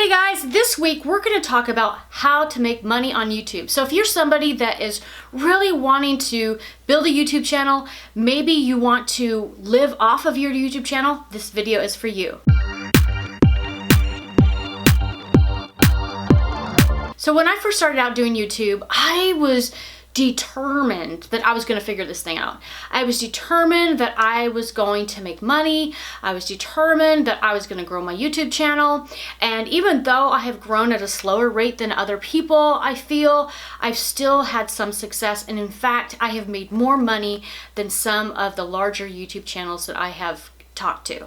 Hey guys, this week we're going to talk about how to make money on YouTube. So if you're somebody that is really wanting to build a YouTube channel, maybe you want to live off of your YouTube channel, this video is for you. So when I first started out doing YouTube, I was determined that I was going to figure this thing out. I was determined that I was going to make money. I was determined that I was going to grow my YouTube channel. And even though I have grown at a slower rate than other people, I feel I've still had some success. And in fact, I have made more money than some of the larger YouTube channels that I have talked to.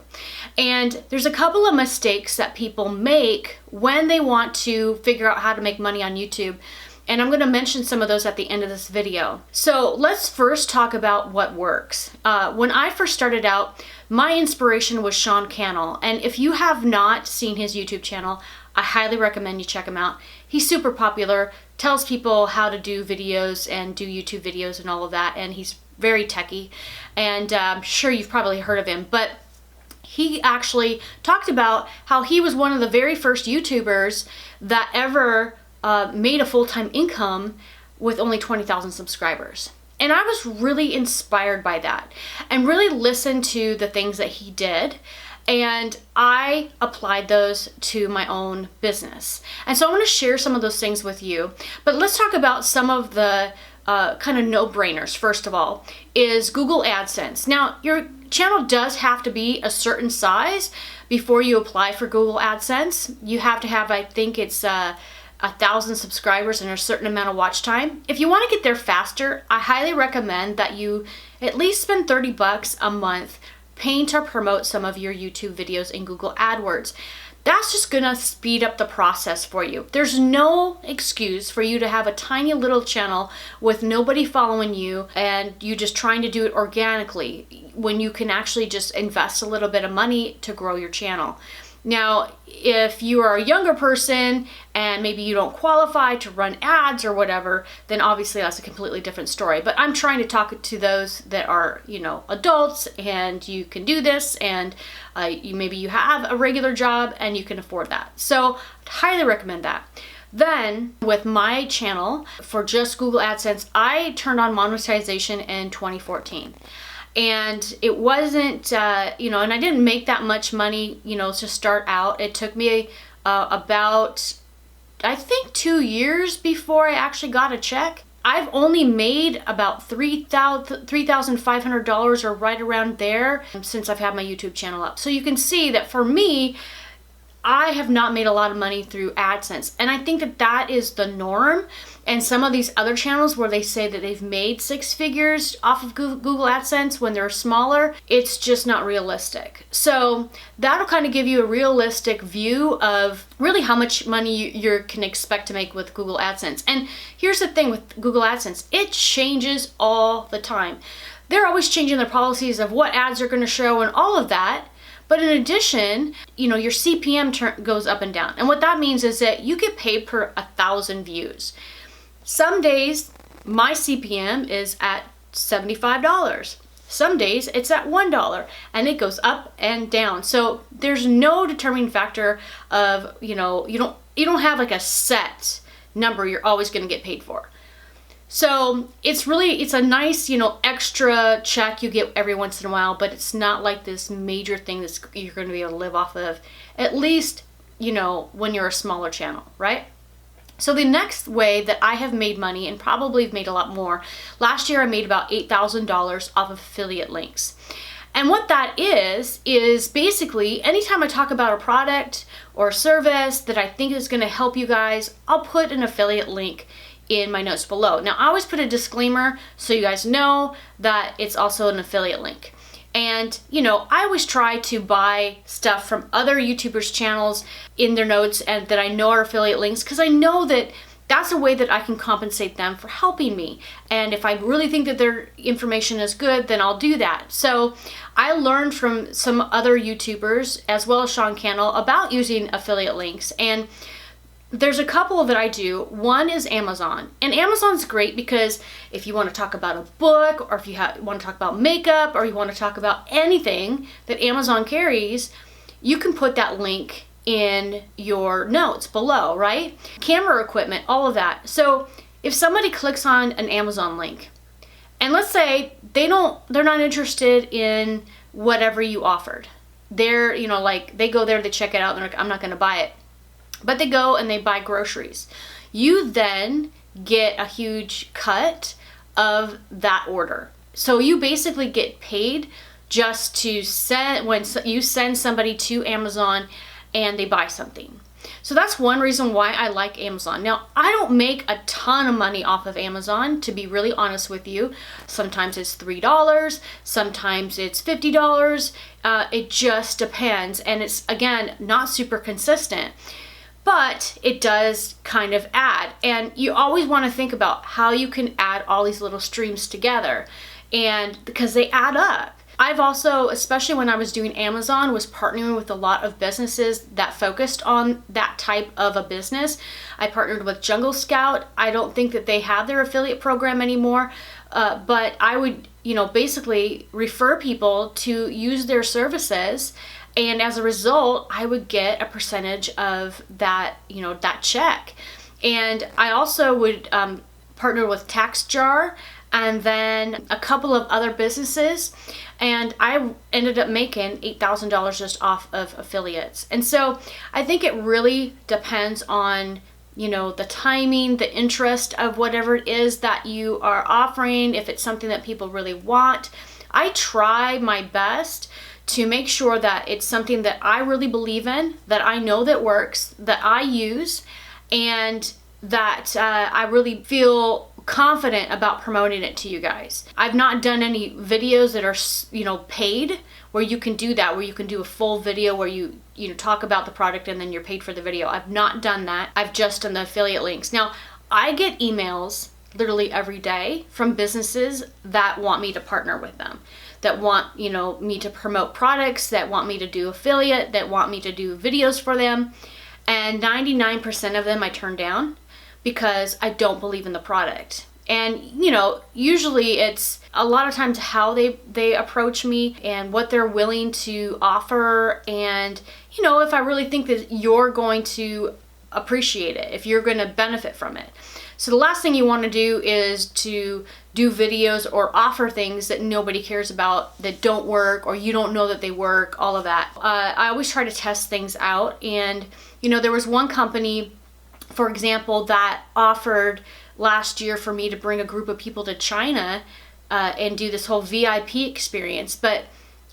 And there's a couple of mistakes that people make when they want to figure out how to make money on YouTube. And I'm going to mention some of those at the end of this video. So let's first talk about what works. When I first started out, my inspiration was Sean Cannell. And if you have not seen his YouTube channel, I highly recommend you check him out. He's super popular, tells people how to do videos and do YouTube videos and all of that. And he's very techy. And I'm sure you've probably heard of him. But he actually talked about how he was one of the very first YouTubers that ever made a full-time income with only 20,000 subscribers. And I was really inspired by that and really listened to the things that he did. And I applied those to my own business. And so I want to share some of those things with you. But let's talk about some of the kind of no-brainers. First of all, is Google AdSense. Now, your channel does have to be a certain size before you apply for Google AdSense. You have to have, I think it's 1,000 subscribers and a certain amount of watch time. If you want to get there faster, I highly recommend that you at least spend $30 a month paying to promote some of your YouTube videos in Google AdWords. That's just gonna speed up the process for you. There's no excuse for you to have a tiny little channel with nobody following you and you just trying to do it organically when you can actually just invest a little bit of money to grow your channel. Now, if you are a younger person and maybe you don't qualify to run ads or whatever, then obviously that's a completely different story. But I'm trying to talk to those that are, adults and you can do this and maybe you have a regular job and you can afford that. So I'd highly recommend that. Then with my channel for just Google AdSense, I turned on monetization in 2014. And it wasn't, and I didn't make that much money, to start out. It took me about, I think, 2 years before I actually got a check. I've only made about $3,500 or right around there since I've had my YouTube channel up. So you can see that for me, I have not made a lot of money through AdSense. And I think that that is the norm. And some of these other channels where they say that they've made 6 figures off of Google AdSense when they're smaller, it's just not realistic. So that'll kind of give you a realistic view of really how much money you can expect to make with Google AdSense. And here's the thing with Google AdSense, it changes all the time. They're always changing their policies of what ads are going to show and all of that. But in addition, your CPM goes up and down. And what that means is that you get paid per 1,000 views. Some days, my CPM is at $75. Some days it's at $1 and it goes up and down. So there's no determining factor of, you don't have like a set number you're always going to get paid for. So it's a nice, extra check you get every once in a while, but it's not like this major thing that you're going to be able to live off of, at least, when you're a smaller channel, right? So the next way that I have made money, and probably have made a lot more, last year I made about $8,000 off of affiliate links. And what that is basically anytime I talk about a product or a service that I think is going to help you guys, I'll put an affiliate link in my notes below. Now, I always put a disclaimer so you guys know that it's also an affiliate link. And, I always try to buy stuff from other YouTubers' channels in their notes and that I know are affiliate links because I know that that's a way that I can compensate them for helping me. And if I really think that their information is good, then I'll do that. So I learned from some other YouTubers as well as Sean Cannell about using affiliate links. And there's a couple that I do. One is Amazon. And Amazon's great because if you want to talk about a book or if you want to talk about makeup or you want to talk about anything that Amazon carries, you can put that link in your notes below, right? Camera equipment, all of that. So if somebody clicks on an Amazon link, and let's say they're not interested in whatever you offered. They're, like they go there, they check it out, and they're like, I'm not going to buy it. But they go and they buy groceries. You then get a huge cut of that order. So you basically get paid just to send, when you send somebody to Amazon and they buy something. So that's one reason why I like Amazon. Now, I don't make a ton of money off of Amazon, to be really honest with you. Sometimes it's $3, sometimes it's $50. It just depends. And it's, again, not super consistent. But it does kind of add. And you always want to think about how you can add all these little streams together. And because they add up. I've also, especially when I was doing Amazon, was partnering with a lot of businesses that focused on that type of a business. I partnered with Jungle Scout. I don't think that they have their affiliate program anymore, but I would, basically refer people to use their services. And as a result, I would get a percentage of that, that check. And I also would partner with TaxJar and then a couple of other businesses. And I ended up making $8,000 just off of affiliates. And so I think it really depends on, the timing, the interest of whatever it is that you are offering, if it's something that people really want. I try my best to make sure that it's something that I really believe in, that I know that works, that I use, and that I really feel confident about promoting it to you guys. I've not done any videos that are, paid, where you can do that, where you can do a full video where you talk about the product and then you're paid for the video. I've not done that. I've just done the affiliate links. Now, I get emails literally every day from businesses that want me to partner with them, that want, me to promote products, that want me to do affiliate, that want me to do videos for them. And 99% of them I turn down because I don't believe in the product. And, usually it's a lot of times how they approach me and what they're willing to offer. And, if I really think that you're going to appreciate it, if you're going to benefit from it. So the last thing you want to do is to do videos or offer things that nobody cares about, that don't work, or you don't know that they work, all of that. I always try to test things out. And, there was one company, for example, that offered last year for me to bring a group of people to China and do this whole VIP experience. But,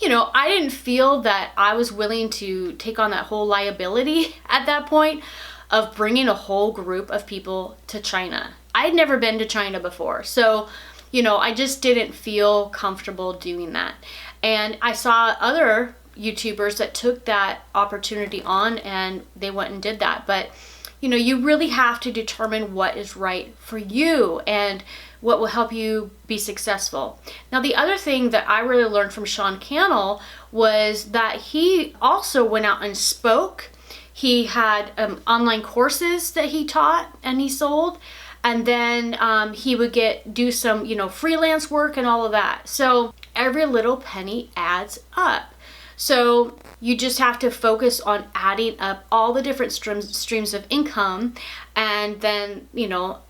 I didn't feel that I was willing to take on that whole liability at that point of bringing a whole group of people to China. I'd never been to China before. So, I just didn't feel comfortable doing that. And I saw other YouTubers that took that opportunity on and they went and did that. But you really have to determine what is right for you and what will help you be successful. Now, the other thing that I really learned from Sean Cannell was that he also went out and spoke. He had online courses that he taught and he sold. And then he would do some, freelance work and all of that. So every little penny adds up. So you just have to focus on adding up all the different streams of income, and then,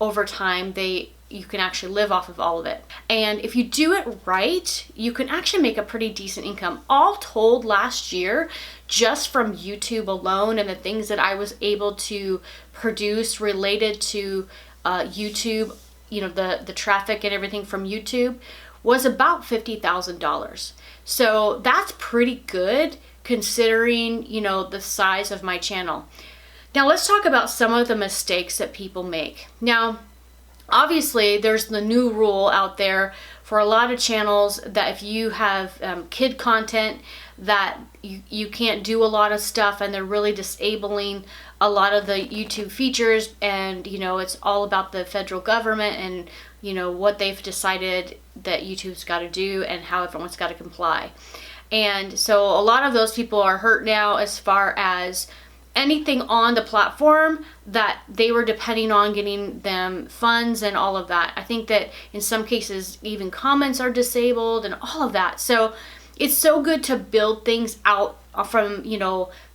over time you can actually live off of all of it. And if you do it right, you can actually make a pretty decent income. All told, last year, just from YouTube alone and the things that I was able to produce related to YouTube, the traffic and everything from YouTube, was about $50,000. So that's pretty good considering, the size of my channel. Now let's talk about some of the mistakes that people make. Now, obviously there's the new rule out there for a lot of channels that if you have kid content, that you can't do a lot of stuff, and they're really disabling a lot of the YouTube features. And it's all about the federal government and what they've decided that YouTube's got to do and how everyone's got to comply. And so a lot of those people are hurt now as far as anything on the platform that they were depending on getting them funds and all of that. I think that in some cases even comments are disabled and all of that. So it's so good to build things out from,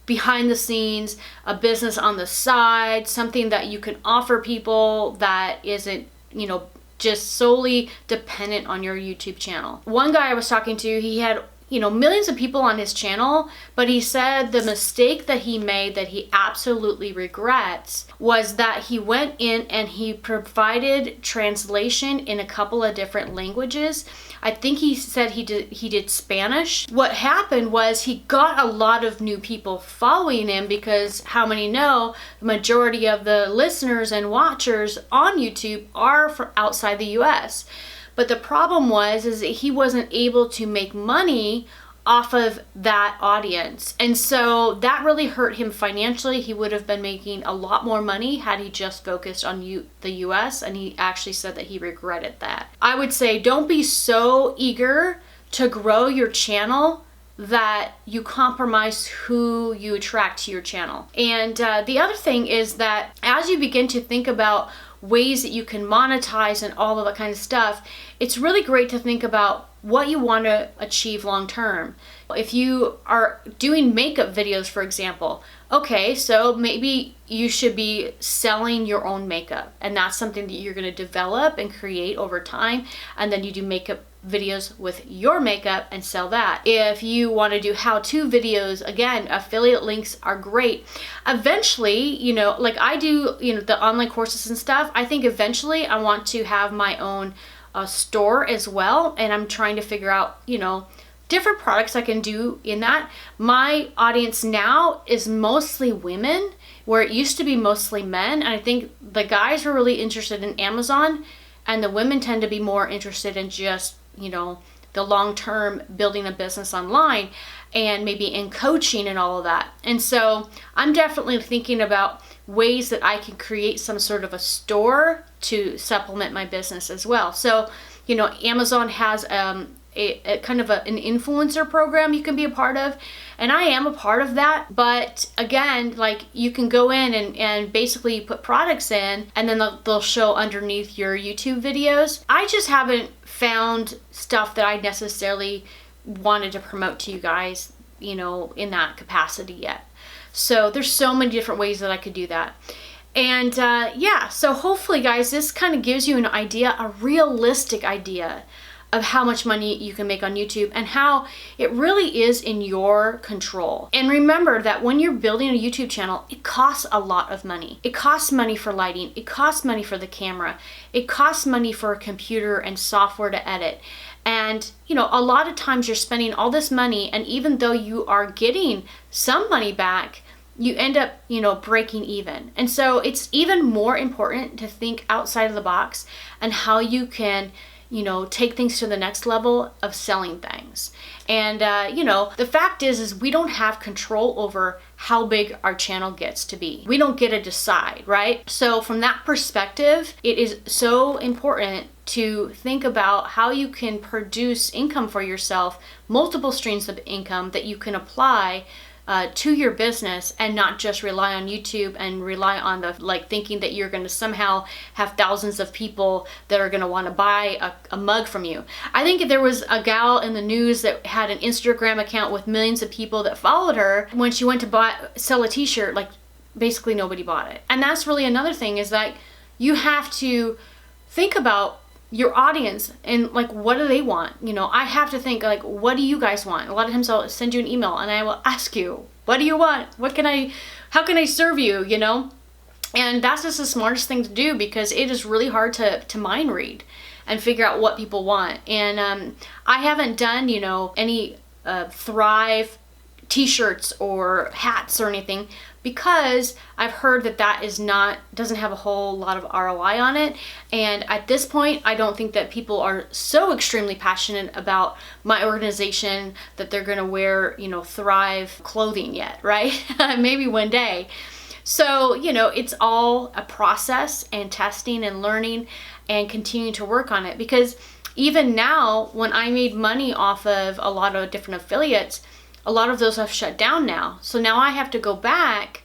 behind the scenes, a business on the side, something that you can offer people that isn't, you know, just solely dependent on your YouTube channel. One guy I was talking to, he had, you know, millions of people on his channel, but he said the mistake that he made that he absolutely regrets was that he went in and he provided translation in a couple of different languages. I think he said he did Spanish. What happened was he got a lot of new people following him, because how many know the majority of the listeners and watchers on YouTube are from outside the US. But the problem was that he wasn't able to make money off of that audience. And so that really hurt him financially. He would have been making a lot more money had he just focused on the US, and he actually said that he regretted that. I would say don't be so eager to grow your channel that you compromise who you attract to your channel. And the other thing is that as you begin to think about ways that you can monetize and all of that kind of stuff, it's really great to think about what you want to achieve long term. If you are doing makeup videos, for example, okay, so maybe you should be selling your own makeup, and that's something that you're going to develop and create over time, and then you do makeup videos with your makeup and sell that. If you want to do how-to videos, again, affiliate links are great. Eventually, you know, like I do, you know, the online courses and stuff, I think eventually I want to have my own store as well, and I'm trying to figure out, you know, different products I can do in that. My audience now is mostly women, where it used to be mostly men, and I think the guys are really interested in Amazon, and the women tend to be more interested in just, you know, the long-term building a business online and maybe in coaching and all of that. And so I'm definitely thinking about ways that I can create some sort of a store to supplement my business as well. So, you know, Amazon has a kind of an influencer program you can be a part of, and I am a part of that. But again, like, you can go in and basically put products in, and then they'll show underneath your YouTube videos. I just haven't found stuff that I necessarily wanted to promote to you guys, you know, in that capacity yet. So there's so many different ways that I could do that. And yeah, so hopefully guys, this kind of gives you an idea, a realistic idea of how much money you can make on YouTube and how it really is in your control. And remember that when you're building a YouTube channel, it costs a lot of money. It costs money for lighting, it costs money for the camera, it costs money for a computer and software to edit. And, you know, a lot of times you're spending all this money, and even though you are getting some money back, you end up, you know, breaking even. And so it's even more important to think outside of the box and how you can, you know, take things to the next level of selling things. And, you know, the fact is we don't have control over how big our channel gets to be. We don't get to decide, right? So from that perspective, it is so important to think about how you can produce income for yourself, multiple streams of income that you can apply to your business, and not just rely on YouTube and rely on the, like, thinking that you're going to somehow have thousands of people that are going to want to buy a mug from you. I think if there was a gal in the news that had an Instagram account with millions of people that followed her, when she went to sell a t-shirt, like, basically nobody bought it. And that's really another thing, is that you have to think about your audience and, like, what do they want? You know, I have to think, like, what do you guys want? A lot of times I'll send you an email and I will ask you, what do you want? How can I serve you, you know? And that's just the smartest thing to do, because it is really hard to mind read and figure out what people want. And I haven't done, you know, any Thrive t-shirts or hats or anything, because I've heard that doesn't have a whole lot of ROI on it. And at this point, I don't think that people are so extremely passionate about my organization that they're gonna wear, you know, Thrive clothing yet, right? Maybe one day. So, you know, it's all a process and testing and learning and continuing to work on it. Because even now, when I made money off of a lot of different affiliates, a lot of those have shut down now. So now I have to go back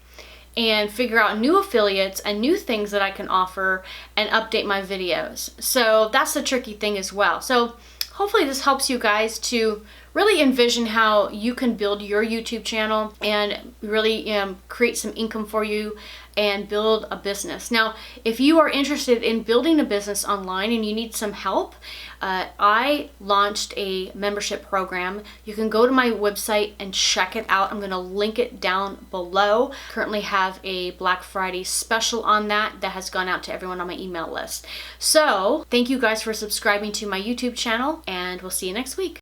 and figure out new affiliates and new things that I can offer and update my videos. So that's the tricky thing as well. So hopefully this helps you guys to really envision how you can build your YouTube channel and really create some income for you and build a business. Now, if you are interested in building a business online and you need some help, I launched a membership program. You can go to my website and check it out. I'm going to link it down below. Currently have a Black Friday special on that has gone out to everyone on my email list. So thank you guys for subscribing to my YouTube channel, and we'll see you next week.